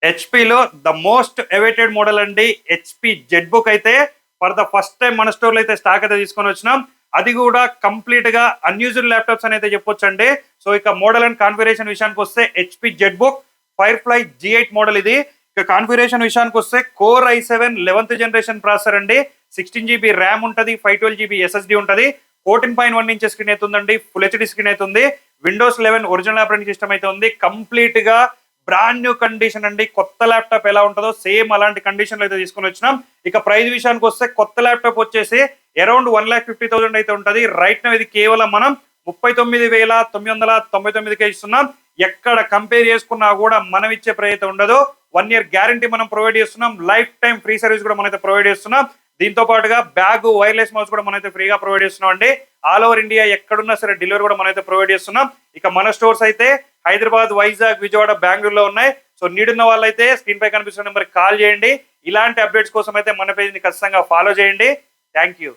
హెచ్పిలో the most awaited model అండి HP Z book అయితే for the first time మన స్టోర్లో అయితే స్టాక్ అయితే తీసుకొని వచ్చినాం. అది కూడా కంప్లీట్ గా అన్యూజ్డ్ ల్యాప్టాప్స్ అని అయితే చెప్పొచ్చు అండి. సో ఇక మోడల్ అండ్ కాన్ఫిగరేషన్ విషయానికి వస్తే HP Z book fire fly G8 model ఇది. ఇక కాన్ఫిగరేషన్ విషయానికి వస్తే core i7 11th generation processor అండి. 16 GB ర్యామ్ ఉంటుంది, 512 GB SSD ఉంటుంది, 14.1 ఇంచెస్ స్క్రీన్ అయితే ఉందండి, ఫుల్ హెచ్డి స్క్రీన్ అయితే ఉంది, విండోస్ 11 ఒరిజినల్ ఆపరేటింగ్ సిస్టమ్ అయితే ఉంది. కంప్లీట్ గా బ్రాండ్ న్యూ కండిషన్ అండి. కొత్త ల్యాప్టాప్ ఎలా ఉంటుందో సేమ్ అలాంటి కండిషన్ లో అయితే తీసుకొని వచ్చినాం. ఇక ప్రైస్ విషయానికి వస్తే కొత్త ల్యాప్టాప్ వచ్చేసి అరౌండ్ 1,50,000 అయితే ఉంటుంది. రైట్ నో ఇది కేవలం మనం 39,999కే ఇస్తున్నాం. ఎక్కడ కంపేర్ చేసుకున్నా కూడా మనం ఇచ్చే ప్రైస్ అయితే ఉండదు. 1 year గ్యారంటీ మనం ప్రొవైడ్ చేస్తున్నాం. లైఫ్ టైం ఫ్రీ సర్వీస్ కూడా మనమైతే ప్రొవైడ్ చేస్తున్నాం. దీంతో పాటుగా బ్యాగ్, వైర్లెస్ మౌస్ కూడా మనమైతే ఫ్రీగా ప్రొవైడ్ చేస్తున్నాం అండి. ఆల్ ఓవర్ ఇండియా ఎక్కడున్నా సరే డెలివరీ కూడా మనమైతే ప్రొవైడ్ చేస్తున్నాం. ఇక మన స్టోర్స్ అయితే హైదరాబాద్, వైజాగ్, విజయవాడ, బెంగళూరులో ఉన్నాయి. సో నీడ్ ఉన్న వాళ్ళైతే స్క్రీన్ పై కనిపిస్తున్న నెంబర్కి కాల్ చేయండి. ఇలాంటి అప్డేట్స్ కోసం అయితే మన పేజ్ని ఖచ్చితంగా ఫాలో చేయండి. Thank you.